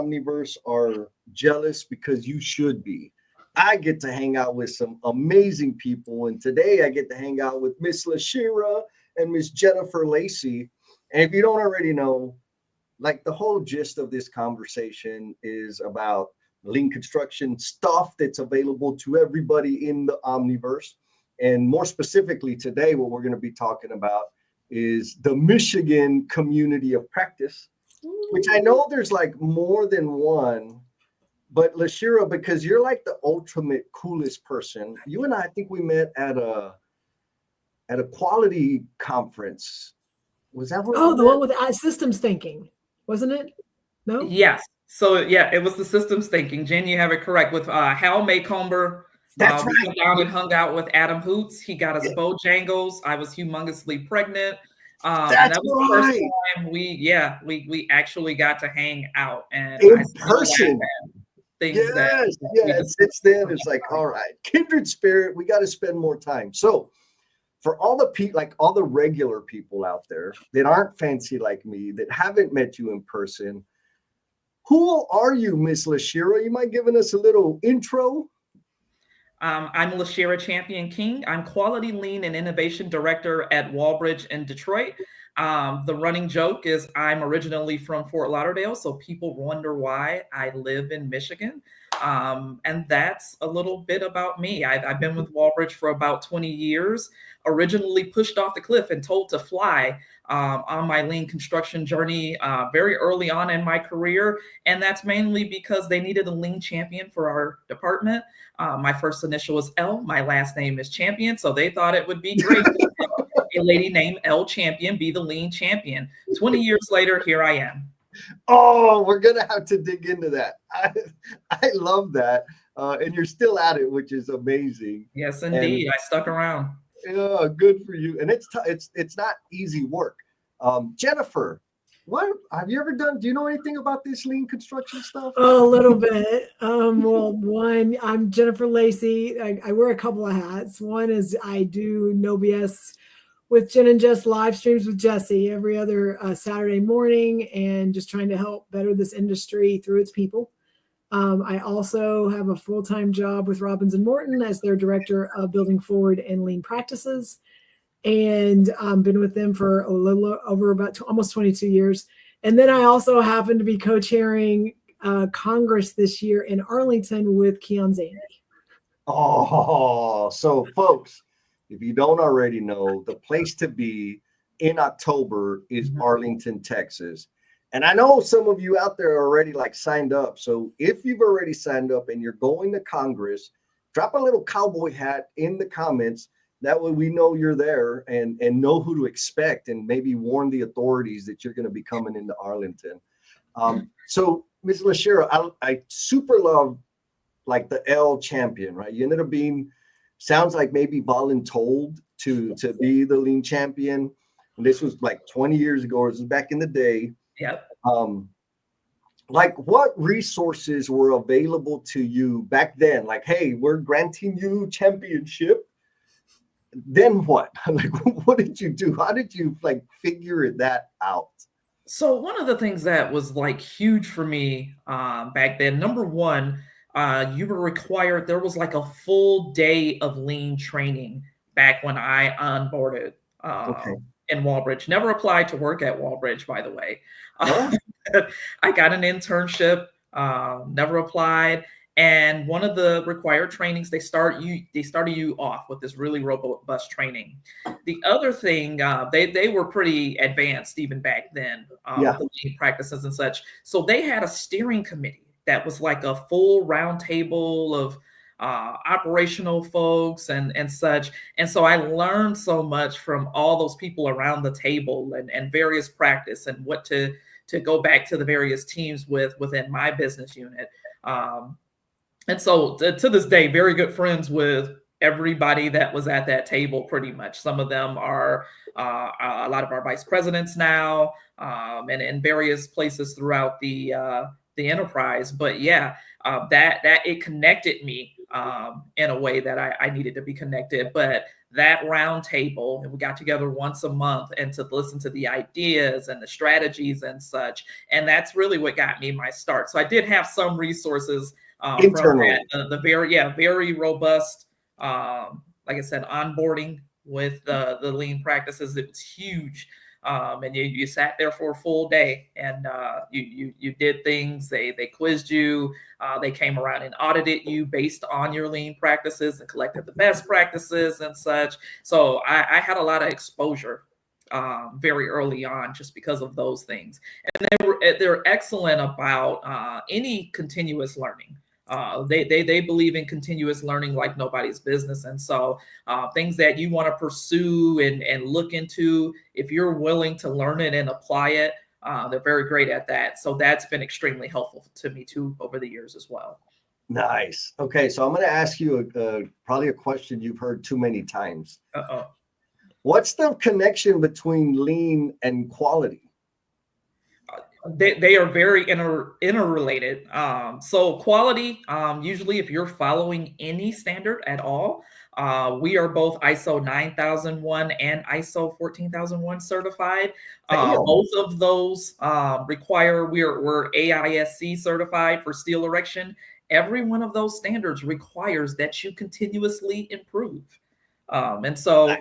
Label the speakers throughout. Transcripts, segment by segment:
Speaker 1: Omniverse are jealous because you should be. I get to hang out with some amazing people, and today I get to hang out with Miss Lashira and Miss Jennifer Lacey. And if you don't already know, like the whole gist of this conversation is about lean construction stuff that's available to everybody in the Omniverse. And more specifically today, what we're going to be talking about is the Michigan community of practice, which I know there's like more than one. But Lashira, because you're like the ultimate coolest person, you and I think we met at a quality conference. Was that what?
Speaker 2: Oh, the one with systems thinking, wasn't it? No.
Speaker 3: Yes. So yeah, it was the systems thinking. Jen, you have it correct with Hal Maycomber.
Speaker 1: That's
Speaker 3: We
Speaker 1: right.
Speaker 3: went down and hung out with Adam Hoots. He got us Bojangles. I was humongously pregnant.
Speaker 1: That's
Speaker 3: and that was the
Speaker 1: right.
Speaker 3: first time we actually got to hang out and
Speaker 1: in person.
Speaker 3: Yes.
Speaker 1: Since then it's like, all right, kindred spirit. We got to spend more time. So, for all the all the regular people out there that aren't fancy like me, that haven't met you in person, who are you, Miss Lashira? You mind giving us a little intro?
Speaker 3: I'm Lashira Champion King. I'm Quality Lean and Innovation Director at Walbridge in Detroit. The running joke is I'm originally from Fort Lauderdale, so people wonder why I live in Michigan. And that's a little bit about me. I've been with Walbridge for about 20 years, originally pushed off the cliff and told to fly on my lean construction journey very early on in my career. And that's mainly because they needed a lean champion for our department. My first initial was L. My last name is Champion. So they thought it would be great to have a lady named L Champion be the lean champion. 20 years later, here I am.
Speaker 1: Oh, we're going to have to dig into that. I love that. And you're still at it, which is amazing.
Speaker 3: Yes, indeed. I stuck around.
Speaker 1: Yeah, good for you. And it's not easy work. Jennifer, what have you ever done? Do you know anything about this lean construction stuff?
Speaker 2: A little bit. Well, one, I'm Jennifer Lacey. I wear a couple of hats. One is I do No BS with Jen and Jess live streams with Jesse every other Saturday morning, and just trying to help better this industry through its people. I also have a full-time job with Robbins and Morton as their director of building forward and lean practices. And been with them for a little over about almost 22 years. And then I also happen to be co-chairing Congress this year in Arlington with Keon Zandy.
Speaker 1: Oh, so folks, if you don't already know, the place to be in October is Arlington, Texas. And I know some of you out there are already like signed up. So if you've already signed up and you're going to Congress, drop a little cowboy hat in the comments. That way we know you're there and know who to expect, and maybe warn the authorities that you're going to be coming into Arlington. So Ms. Lashira, I super love like the L champion, right? You ended up being, sounds like maybe voluntold to be the lean champion. And this was like 20 years ago. This was back in the day.
Speaker 3: Yeah.
Speaker 1: Like what resources were available to you back then? Like, hey, we're granting you championship. Then what? Like, what did you do? How did you like figure that out?
Speaker 3: So one of the things that was like huge for me back then, number one, you were required, there was like a full day of lean training back when I onboarded in Walbridge. Never applied to work at Walbridge, by the way. I got an internship, never applied. And one of the required trainings, they started you off with this really robust training. The other thing, they were pretty advanced even back then, with the lean practices and such. So they had a steering committee that was like a full round table of operational folks and such. And so I learned so much from all those people around the table and various practice and what to go back to the various teams within my business unit. And so to this day, very good friends with everybody that was at that table, pretty much. Some of them are a lot of our vice presidents now, and in various places throughout the enterprise. But yeah, that it connected me in a way that I needed to be connected. But that round table, and we got together once a month and to listen to the ideas and the strategies and such. And that's really what got me my start. So I did have some resources from that, the very robust, like I said, onboarding with the lean practices. It was huge. And you sat there for a full day, and you did things. They quizzed you. They came around and audited you based on your lean practices and collected the best practices and such. So I had a lot of exposure very early on just because of those things. And they're excellent about any continuous learning. They believe in continuous learning like nobody's business. And so things that you want to pursue and look into, if you're willing to learn it and apply it, they're very great at that. So that's been extremely helpful to me too over the years as well.
Speaker 1: Nice. Okay, so I'm going to ask you probably a question you've heard too many times. What's the connection between lean and quality?
Speaker 3: They are very interrelated. So quality, usually if you're following any standard at all, we are both ISO 9001 and ISO 14001 certified. Both of those require, we're AISC certified for steel erection. Every one of those standards requires that you continuously improve. And so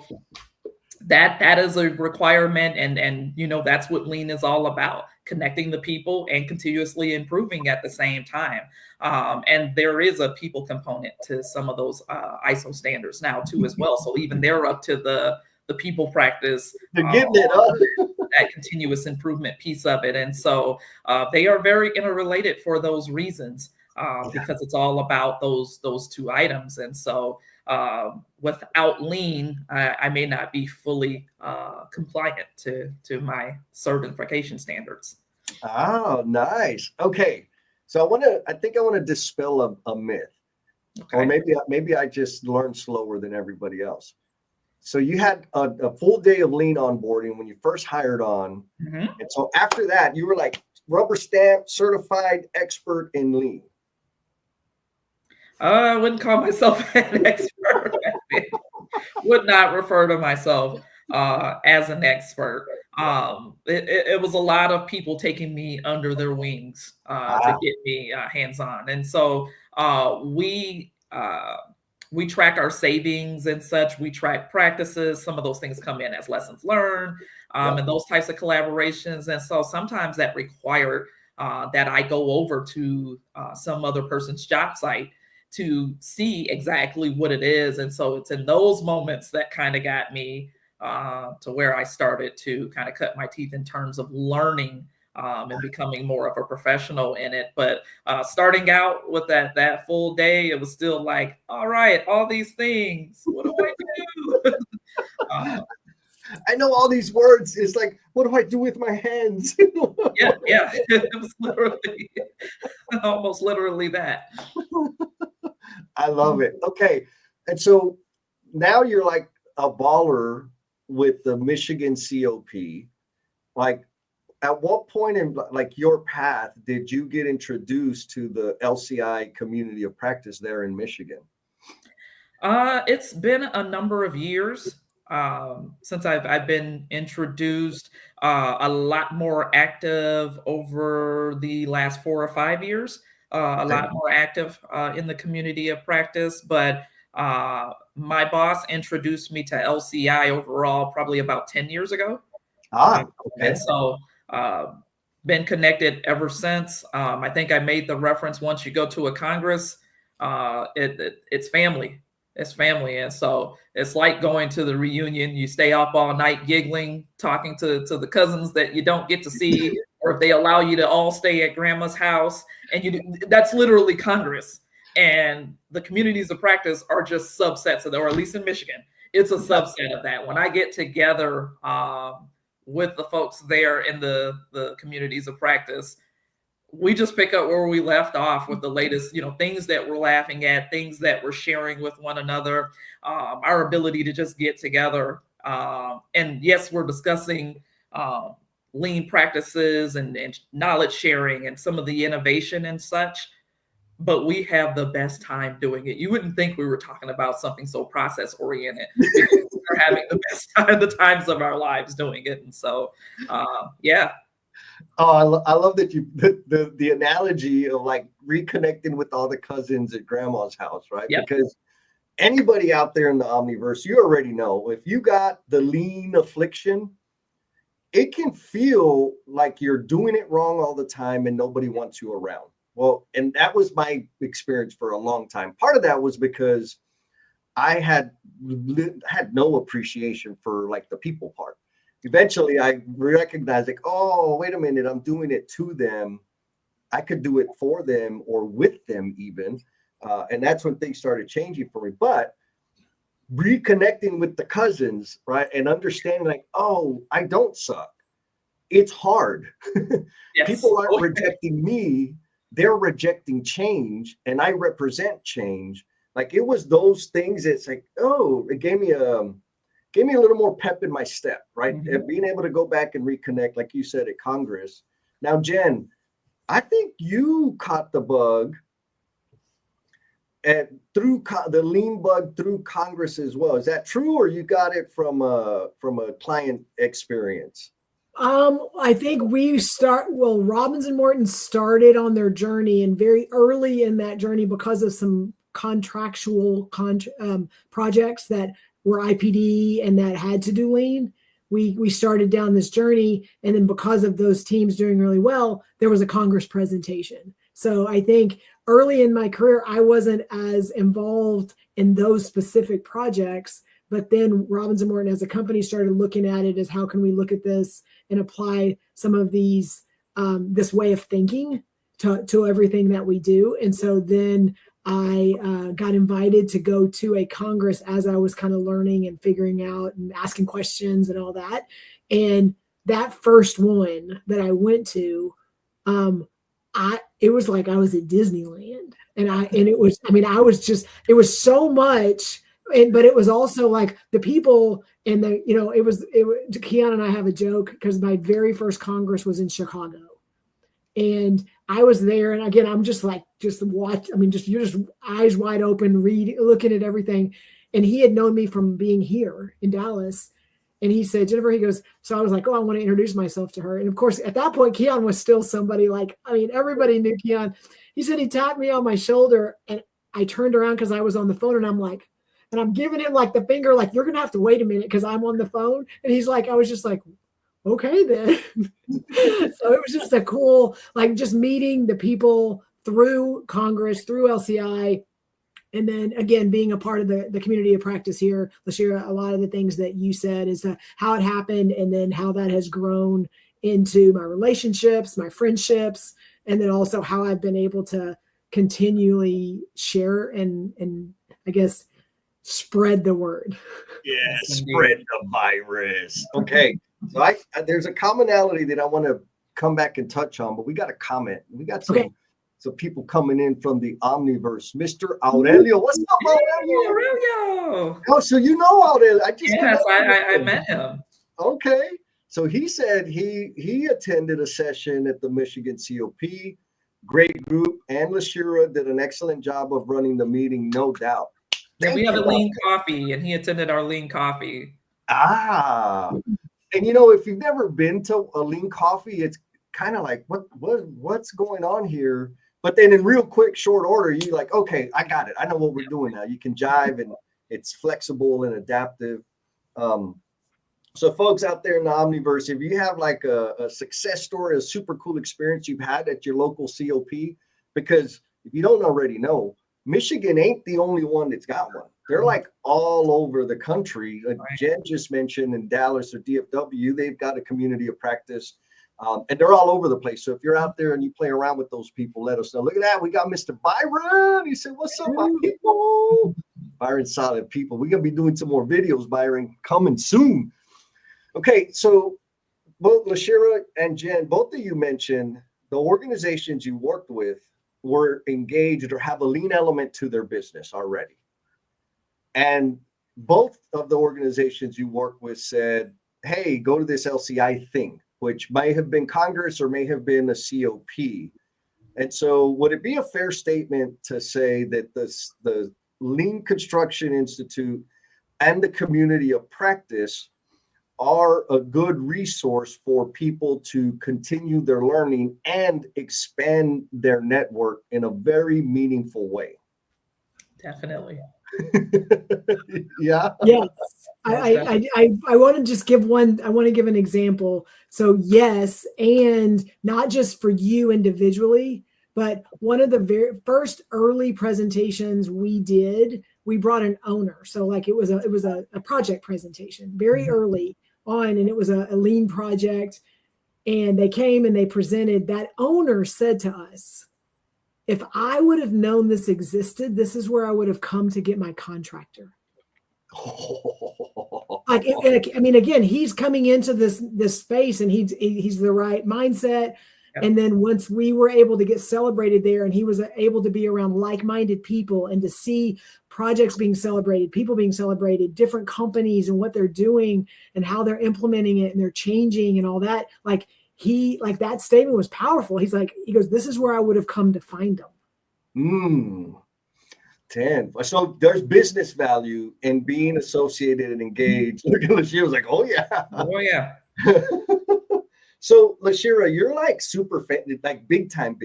Speaker 3: that is a requirement, and you know, that's what lean is all about, connecting the people and continuously improving at the same time. And there is a people component to some of those ISO standards now too as well. So even they're up to the people practice,
Speaker 1: getting it up.
Speaker 3: that continuous improvement piece of it. And so they are very interrelated for those reasons, because it's all about those two items. And so without lean, I may not be fully compliant to my certification standards.
Speaker 1: Oh, nice. Okay, so I think I want to dispel a myth, or maybe I just learned slower than everybody else. So you had a full day of lean onboarding when you first hired on, and so after that, you were like rubber stamp certified expert in lean.
Speaker 3: I wouldn't call myself an expert. Would not refer to myself as an expert. It was a lot of people taking me under their wings to get me hands-on. And so we track our savings and such. We track practices. Some of those things come in as lessons learned, and those types of collaborations. And so sometimes that required that I go over to some other person's job site to see exactly what it is. And so it's in those moments that kind of got me to where I started to kind of cut my teeth in terms of learning and becoming more of a professional in it. But starting out with that full day, it was still like, all right, all these things, what do I do?
Speaker 1: I know all these words. It's like, what do I do with my hands?
Speaker 3: Yeah. It was literally, almost literally that.
Speaker 1: I love it. Okay. And so now you're like a baller with the Michigan CoP. Like, at what point in like your path did you get introduced to the LCI community of practice there in Michigan?
Speaker 3: It's been a number of years since I've been introduced, a lot more active over the last 4 or 5 years. A lot more active in the community of practice, but my boss introduced me to LCI overall probably about 10 years ago. And so been connected ever since. I think I made the reference, once you go to a Congress, it's family. It's family. And so it's like going to the reunion. You stay up all night giggling, talking to the cousins that you don't get to see, or if they allow you to all stay at grandma's house. And that's literally Congress. And the communities of practice are just subsets of that, or at least in Michigan, it's a subset of that. When I get together with the folks there in the communities of practice, we just pick up where we left off with the latest, things that we're laughing at, things that we're sharing with one another, our ability to just get together. And yes, we're discussing lean practices and knowledge sharing and some of the innovation and such. but we have the best time doing it. You wouldn't think we were talking about something so process oriented, because we're having the best time, the times of our lives doing it. And so, yeah.
Speaker 1: Oh, I love that the analogy of like reconnecting with all the cousins at grandma's house, right?
Speaker 3: Yep.
Speaker 1: Because anybody out there in the Omniverse, you already know if you got the lean affliction, it can feel like you're doing it wrong all the time and nobody wants you around. Well, and that was my experience for a long time. Part of that was because I had no appreciation for like the people part. Eventually, I recognized like, oh, wait a minute, I'm doing it to them. I could do it for them or with them even. And that's when things started changing for me. But reconnecting with the cousins, right? And understanding like, oh, I don't suck. It's hard.
Speaker 3: Yes.
Speaker 1: People aren't rejecting me. They're rejecting change. And I represent change. Like it was those things. It's like, oh, it gave me a little more pep in my step, right?
Speaker 3: Mm-hmm.
Speaker 1: And being able to go back and reconnect, like you said, at Congress. Now, Jen, I think you caught the bug and through the lean bug through Congress as well. Is that true, or you got it from a client experience?
Speaker 2: I think Robbins and Morton started on their journey, and very early in that journey, because of some contractual projects that were IPD and that had to do lean, we started down this journey. And then because of those teams doing really well, there was a Congress presentation. So I think early in my career, I wasn't as involved in those specific projects. But then Robbins and Morton as a company started looking at it as how can we look at this and apply some of these, this way of thinking to everything that we do. And so then I got invited to go to a Congress as I was kind of learning and figuring out and asking questions and all that. And that first one that I went to, it was like I was at Disneyland, and it was so much. But it was also like the people and Keon and I have a joke because my very first Congress was in Chicago, and I was there. And again, I'm just watch. I mean, you're just eyes wide open, looking at everything. And he had known me from being here in Dallas. And he said, Jennifer, he goes, so I was like, oh, I want to introduce myself to her. And of course, at that point, Keon was still somebody everybody knew Keon. He said, he tapped me on my shoulder, and I turned around because I was on the phone, and I'm giving him like the finger, like, you're going to have to wait a minute because I'm on the phone. And he's like, I was just like, okay, then. So it was just a cool, like just meeting the people through Congress, through LCI. And then again, being a part of the community of practice here, Lashira, a lot of the things that you said is how it happened, and then how that has grown into my relationships, my friendships, and then also how I've been able to continually share and I guess spread the word.
Speaker 1: Yeah, spread the virus. Okay, so there's a commonality that I want to come back and touch on, but we got a comment. We got some people coming in from the Omniverse. Mr. Aurelio, what's up, Aurelio?
Speaker 3: Aurelio.
Speaker 1: Oh, so you know Aurelio?
Speaker 3: I met him.
Speaker 1: Okay, so he said he attended a session at the Michigan CoP. Great group, and Lashira did an excellent job of running the meeting, no doubt.
Speaker 3: Yeah, we have a lean coffee, and he attended our lean coffee.
Speaker 1: And if you've never been to a lean coffee, it's kind of like what's going on here? But then in real quick, short order, you're like, okay, I got it. I know what we're doing now. You can jive, and it's flexible and adaptive. So folks out there in the Omniverse, if you have like a success story, a super cool experience you've had at your local CoP, because if you don't already know, Michigan ain't the only one that's got one. They're like all over the country. Like Jen just mentioned, in Dallas or DFW, they've got a community of practice. And they're all over the place. So if you're out there and you play around with those people, let us know. Look at that. We got Mr. Byron. He said, what's up, my people? Byron's solid people. We're going to be doing some more videos, Byron, coming soon. Okay, so both Lashira and Jen, both of you mentioned the organizations you worked with were engaged or have a lean element to their business already. And both of the organizations you work with said, hey, go to this LCI thing, which may have been Congress or may have been a CoP. And so would it be a fair statement to say that the Lean Construction Institute and the community of practice are a good resource for people to continue their learning and expand their network in a very meaningful way?
Speaker 3: Definitely.
Speaker 1: Yeah.
Speaker 2: Yes. I want to just give one, I want to give an example. So yes, and not just for you individually, but one of the very first early presentations we did, we brought an owner. So like it was a project presentation very early on, and it was a lean project. And they came and they presented. That owner said to us, if I would have known this existed, this is where I would have come to get my contractor. Like, I mean, again, he's coming into this space, and he's the right mindset. Yep. And then once we were able to get celebrated there, and he was able to be around like-minded people and to see projects being celebrated, people being celebrated, different companies and what they're doing and how they're implementing it and they're changing and all that. Like that statement was powerful. He goes, this is where I would have come to find them.
Speaker 1: 10. So there's business value in being associated and engaged. Look at Lashira was like, oh yeah.
Speaker 3: Oh yeah.
Speaker 1: So Lashira, you're like super like big time,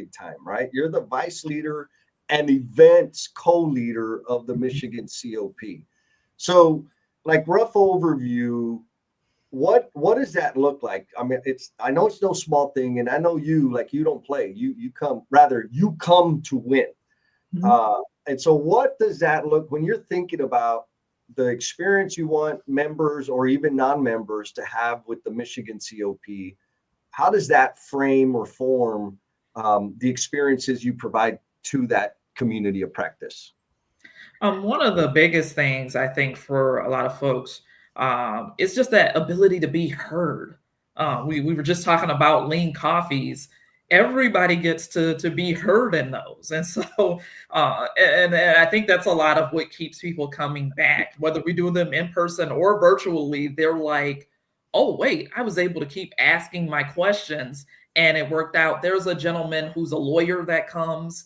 Speaker 1: right? You're the vice leader and events co-leader of the Michigan CoP. So like rough overview, what does that look like? I mean, I know it's no small thing, and I know you don't play. You come to win. Mm-hmm. And so what does that look when you're thinking about the experience you want members or even non-members to have with the Michigan CoP? How does that frame or form the experiences you provide to that community of practice?
Speaker 3: One of the biggest things I think for a lot of folks is just that ability to be heard. We were just talking about lean coffees. Everybody gets to be heard in those. And so, and I think that's a lot of what keeps people coming back, whether we do them in person or virtually. They're like, oh, wait, I was able to keep asking my questions and it worked out. There's a gentleman who's a lawyer that comes.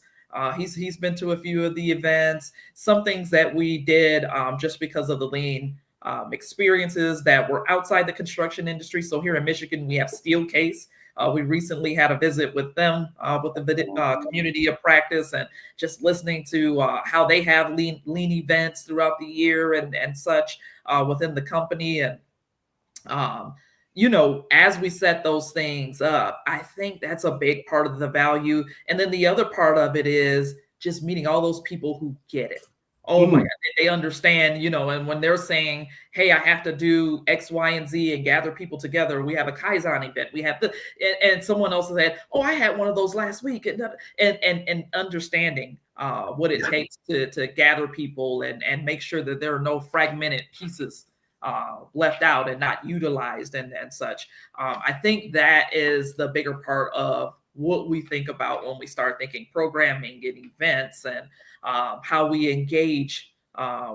Speaker 3: He's been to a few of the events, some things that we did just because of the lean experiences that were outside the construction industry. So here in Michigan, we have Steelcase. We recently had a visit with them, with the community of practice, and just listening to how they have lean events throughout the year and such within the company. And, as we set those things up, I think that's a big part of the value. And then the other part of it is just meeting all those people who get it. Oh my God, they understand, and when they're saying, hey, I have to do X, Y, and Z and gather people together. We have a Kaizen event. We have and someone else said, oh, I had one of those last week. And understanding what it takes to gather people and make sure that there are no fragmented pieces left out and not utilized and such. I think that is the bigger part of what we think about when we start thinking programming and events and how we engage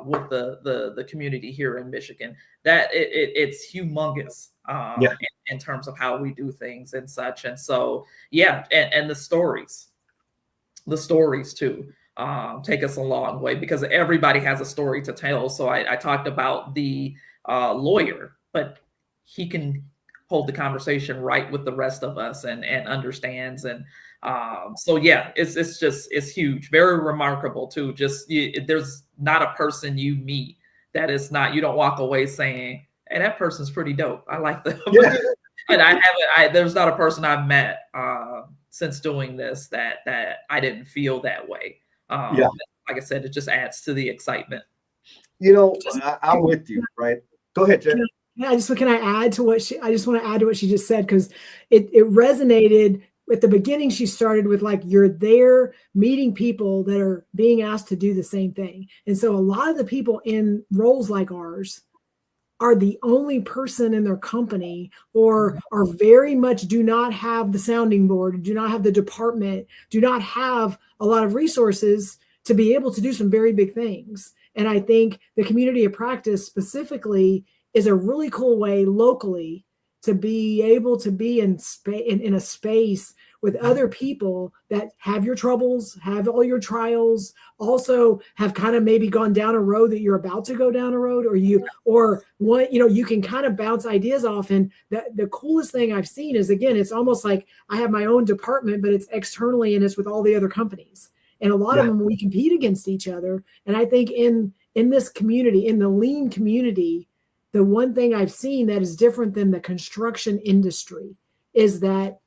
Speaker 3: with the community here in Michigan. That it's humongous in terms of how we do things and such. And so, and the stories too take us a long way because everybody has a story to tell. So I talked about the lawyer, but he can hold the conversation right with the rest of us and understands. And it's huge, very remarkable too. There's not a person you meet that is not, you don't walk away saying, hey, that person's pretty dope. I like them. Yeah. And there's not a person I've met since doing this that I didn't feel that way. Like I said, it just adds to the excitement.
Speaker 1: I'm with you, right? Go ahead, Jen.
Speaker 2: I just want to add to what she just said, because it resonated. At the beginning, she started with you're there meeting people that are being asked to do the same thing. And so a lot of the people in roles like ours are the only person in their company or are very much do not have the sounding board, do not have the department, do not have a lot of resources to be able to do some very big things. And I think the community of practice specifically is a really cool way locally to be able to be in a space with other people that have your troubles, have all your trials, also have kind of maybe gone down a road that you're about to go down a road, you can kind of bounce ideas off. And the coolest thing I've seen is, again, it's almost like I have my own department, but it's externally and it's with all the other companies. And a lot of them, we compete against each other. And I think in this community, in the lean community, the one thing I've seen that is different than the construction industry is that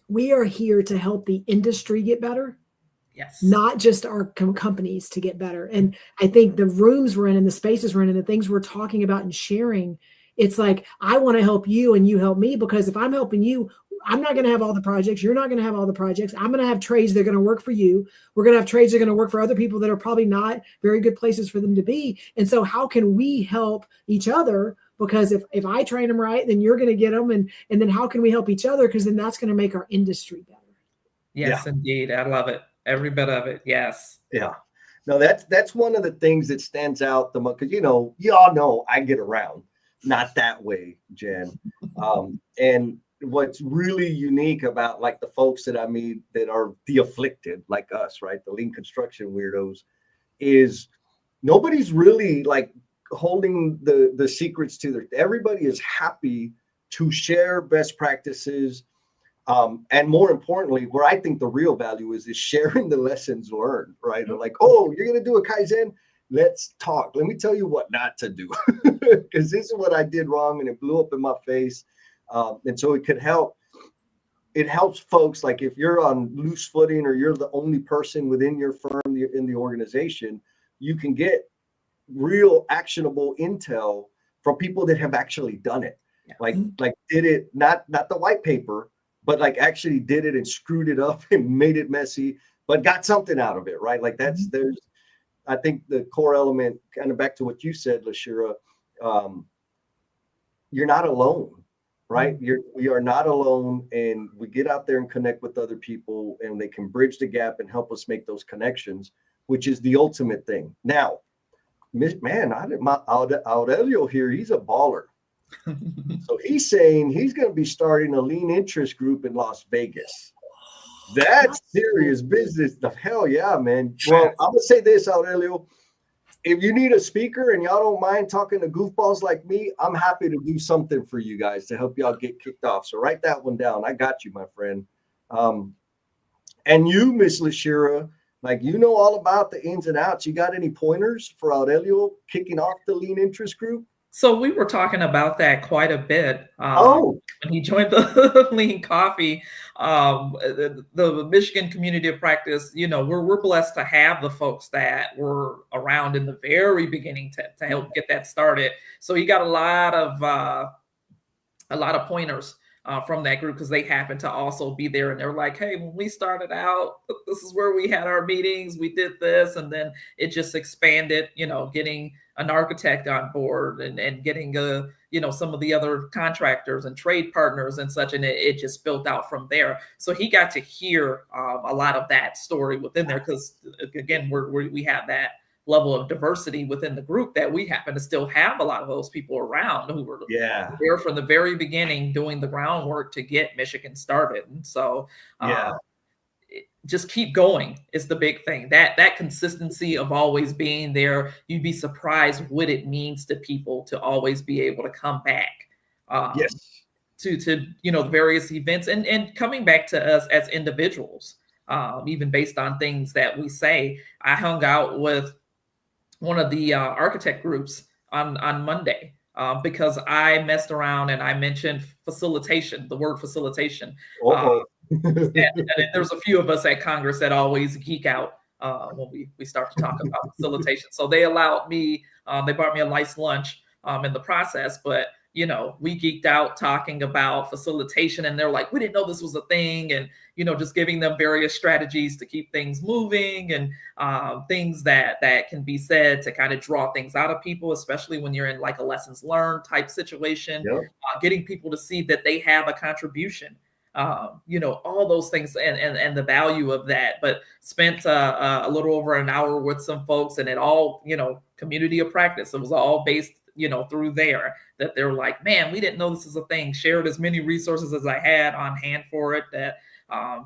Speaker 2: we are here to help the industry get better.
Speaker 3: Yes.
Speaker 2: Not just our companies to get better. And I think the rooms we're in and the spaces we're in and the things we're talking about and sharing, it's like, I want to help you and you help me, because if I'm helping you, I'm not going to have all the projects. You're not going to have all the projects. I'm going to have trades that are going to work for you. We're going to have trades that are going to work for other people that are probably not very good places for them to be. And so how can we help each other? Because if I train them right, then you're going to get them. And then how can we help each other? Because then that's going to make our industry better.
Speaker 3: Yes, indeed. I love it. Every bit of it. Yes.
Speaker 1: Yeah. No, that's one of the things that stands out the most, because, you all know I get around, not that way, Jen. And what's really unique about like the folks that I meet that are the afflicted like us, right? The lean construction weirdos, is nobody's really like holding the secrets to everybody is happy to share best practices. And more importantly, where I think the real value is sharing the lessons learned, right? They're like, oh, you're going to do a Kaizen? Let's talk. Let me tell you what not to do, because this is what I did wrong and it blew up in my face. And so it could help. It helps folks, like if you're on loose footing or you're the only person within your firm, in the organization, you can get real actionable intel from people that have actually done it. Like did it, not the white paper, but like actually did it and screwed it up and made it messy, but got something out of it, right? Like I think the core element, kind of back to what you said, Lashira, you're not alone, right? We are not alone, and we get out there and connect with other people, and they can bridge the gap and help us make those connections, which is the ultimate thing. Now, man, Aurelio here, he's a baller. So he's saying he's going to be starting a lean interest group in Las Vegas. That's serious business. The hell yeah, man. Well, I'm going to say this, Aurelio. If you need a speaker and y'all don't mind talking to goofballs like me, I'm happy to do something for you guys to help y'all get kicked off. So write that one down. I got you, my friend. And you, Miss Lashira, like, all about the ins and outs. You got any pointers for Aurelio kicking off the lean interest group?
Speaker 3: So we were talking about that quite a bit when he joined the Lean Coffee, the Michigan community of practice. We're blessed to have the folks that were around in the very beginning to help get that started. So he got a lot of pointers from that group, because they happened to also be there, and they're like, hey, when we started out, this is where we had our meetings, we did this, and then it just expanded, getting an architect on board and getting some of the other contractors and trade partners and such, and it just built out from there. So he got to hear a lot of that story within there, because again, we have that level of diversity within the group that we happen to still have a lot of those people around who were there from the very beginning doing the groundwork to get Michigan started. And so just keep going is the big thing. That consistency of always being there, you'd be surprised what it means to people to always be able to come back to the various events and coming back to us as individuals, even based on things that we say. I hung out with one of the architect groups on Monday because I messed around and I mentioned facilitation, the word facilitation. And there's a few of us at Congress that always geek out when we start to talk about facilitation. So they allowed me, they brought me a nice lunch in the process, but we geeked out talking about facilitation, and they're like, we didn't know this was a thing. And, just giving them various strategies to keep things moving and things that can be said to kind of draw things out of people, especially when you're in like a lessons learned type situation, getting people to see that they have a contribution, all those things and the value of that. But spent a little over an hour with some folks, and it all, community of practice. It was all based through there, that they're like, man, we didn't know this is a thing. Shared as many resources as I had on hand for it, that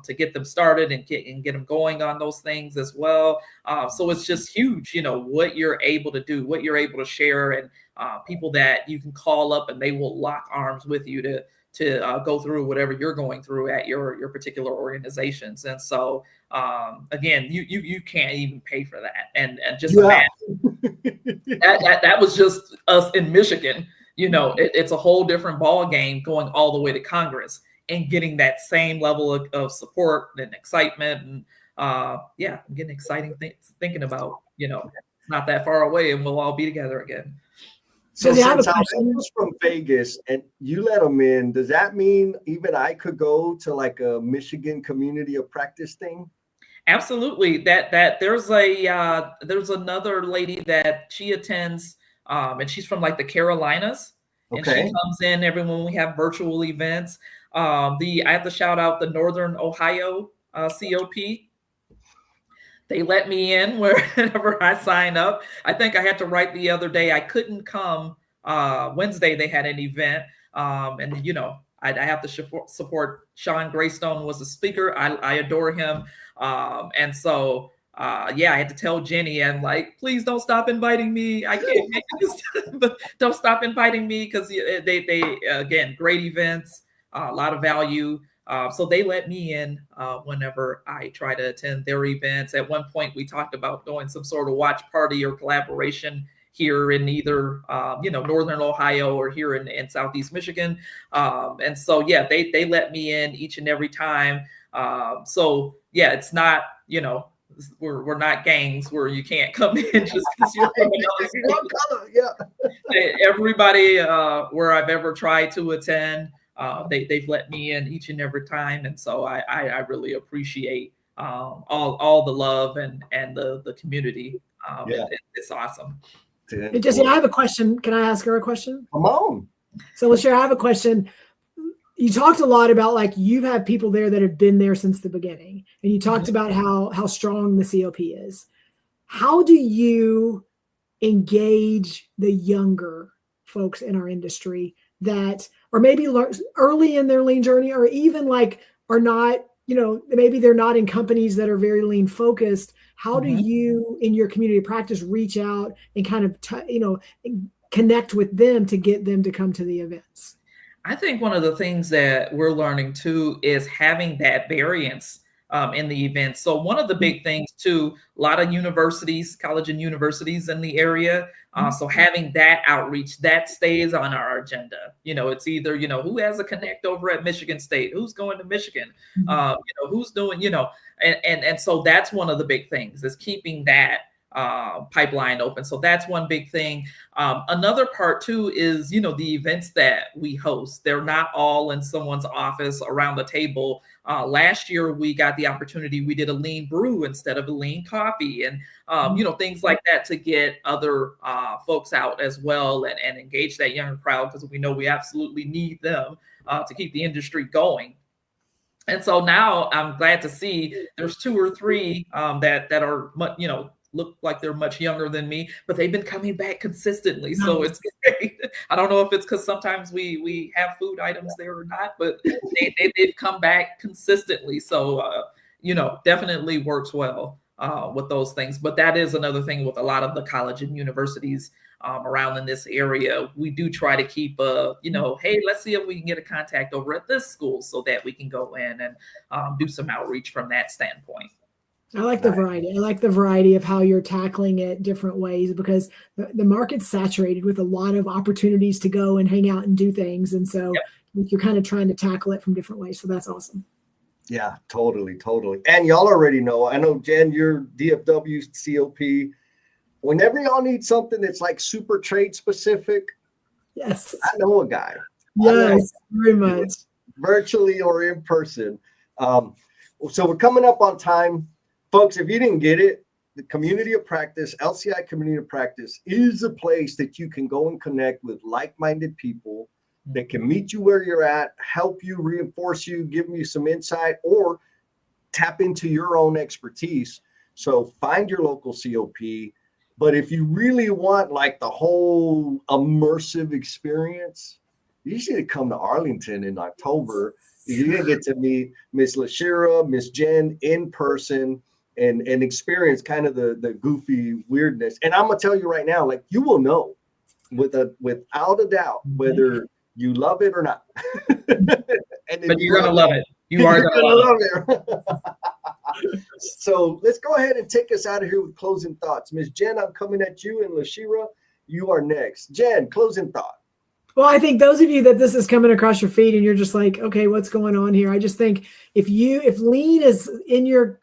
Speaker 3: to get them started and get them going on those things as well. So it's just huge, what you're able to do, what you're able to share, and people that you can call up and they will lock arms with you to go through whatever you're going through at your particular organizations. And so again, you can't even pay for that. And just imagine that was just us in Michigan. It's a whole different ball game going all the way to Congress and getting that same level of support and excitement. And I'm getting exciting things thinking about, it's not that far away and we'll all be together again.
Speaker 1: So since I was from Vegas and you let them in, does that mean even I could go to like a Michigan community of practice thing?
Speaker 3: Absolutely. That there's another lady that she attends, and she's from like the Carolinas. And she comes in every when we have virtual events. I have to shout out the Northern Ohio COP. They let me in wherever I sign up. I think I had to write the other day. I couldn't come Wednesday. They had an event, and I have to support Sean Greystone was the speaker. I adore him, and so I had to tell Jenny, I'm like, please don't stop inviting me. I can't make it this time, but don't stop inviting me, because they again, great events, a lot of value. So they let me in whenever I try to attend their events. At one point, we talked about doing some sort of watch party or collaboration here in either Northern Ohio or here in Southeast Michigan. And so they let me in each and every time. It's not we're not gangs where you can't come in just because you're from another color. Everybody where I've ever tried to attend, they've let me in each and every time, and so I really appreciate all the love and the community. It's awesome.
Speaker 2: Hey, Jesse, I have a question. Can I ask her a question?
Speaker 1: Come on.
Speaker 2: So LaShare, I have a question. You talked a lot about like you've had people there that have been there since the beginning, and you talked about how strong the COP is. How do you engage the younger folks in our industry that or maybe early in their lean journey, or even like are not, maybe they're not in companies that are very lean focused? How do you in your community of practice reach out and kind of connect with them to get them to come to the events?
Speaker 3: I think one of the things that we're learning too is having that variance in the events. So one of the big things too, a lot of universities, college and universities in the area. So having that outreach, that stays on our agenda. It's either, who has a connect over at Michigan State, who's going to Michigan, who's doing, and so that's one of the big things is keeping that pipeline open. So that's one big thing. Another part too is, the events that we host, they're not all in someone's office around the table. Last year we got the opportunity, we did a lean brew instead of a lean coffee, and things like that to get other folks out as well and engage that younger crowd, because we know we absolutely need them to keep the industry going. And so now I'm glad to see there's 2 or 3 that are look like they're much younger than me, but they've been coming back consistently. Nice. So it's great. I don't know if it's because sometimes we have food items there or not, but they've come back consistently. So, definitely works well with those things. But that is another thing with a lot of the college and universities around in this area. We do try to keep, hey, let's see if we can get a contact over at this school so that we can go in and do some outreach from that standpoint.
Speaker 2: I like the variety. I like the variety of how you're tackling it different ways, because the market's saturated with a lot of opportunities to go and hang out and do things. And so you're kind of trying to tackle it from different ways. So that's awesome.
Speaker 1: Yeah, totally. And y'all already know, I know, Jen, you're DFW COP. Whenever y'all need something that's like super trade specific,
Speaker 2: yes,
Speaker 1: I know a guy.
Speaker 2: Yes, very much.
Speaker 1: Virtually or in person. So we're coming up on time. Folks, if you didn't get it, the community of practice, LCI community of practice, is a place that you can go and connect with like-minded people that can meet you where you're at, help you, reinforce you, give you some insight, or tap into your own expertise. So find your local COP, But if you really want like the whole immersive experience, you should come to Arlington in October. You're gonna get to meet Miss Lashira, Miss Jen in person and experience kind of the goofy weirdness. And I'm gonna tell you right now, like you will know without a doubt whether you love it or not. And
Speaker 3: but you're gonna love it. You are gonna love it.
Speaker 1: So let's go ahead and take us out of here with closing thoughts. Miss Jen, I'm coming at you, and Lashira, you are next. Jen, closing thought.
Speaker 2: Well, I think those of you that this is coming across your feed and you're just like, okay, what's going on here? I just think if lean is in your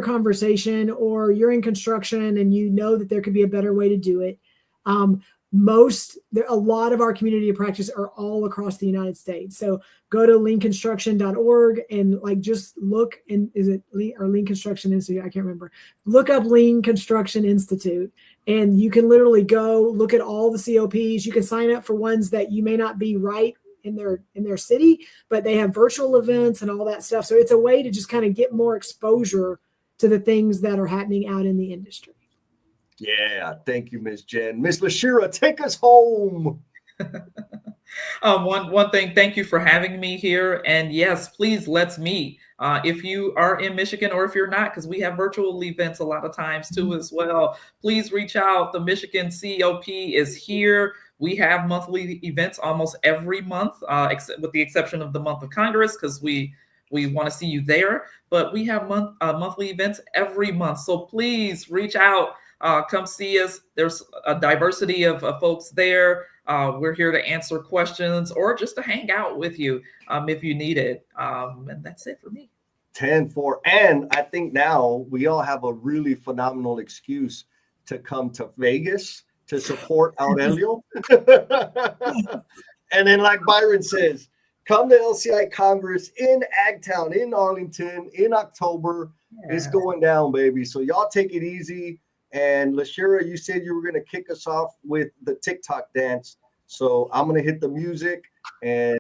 Speaker 2: conversation, or you're in construction and you know that there could be a better way to do it, a lot of our community of practice are all across the United States. So go to leanconstruction.org and like just look, and is it Lean or Lean Construction Institute? I can't remember. Look up Lean Construction Institute, and you can literally go look at all the COPs. You can sign up for ones that you may not be right in their city, but they have virtual events and all that stuff. So it's a way to just kind of get more exposure to the things that are happening out in the industry.
Speaker 1: Yeah, thank you, Miss Jen. Miss Lashira, take us home.
Speaker 3: One thing, thank you for having me here. And yes, please, let's meet. If you are in Michigan, or if you're not, because we have virtual events a lot of times too as well, please reach out. The Michigan COP is here. We have monthly events almost every month, except with the exception of the month of Congress, because we want to see you there. But we have monthly events every month. So please reach out. Come see us. There's a diversity of folks there. We're here to answer questions or just to hang out with you if you need it. And that's it for me.
Speaker 1: 10-4. And I think now we all have a really phenomenal excuse to come to Vegas to support Aurelio. And then, like Byron says, come to LCI Congress in Agtown, in Arlington, in October. Yeah. It's going down, baby. So y'all take it easy. And Lashira, you said you were going to kick us off with the TikTok dance. So I'm going to hit the music and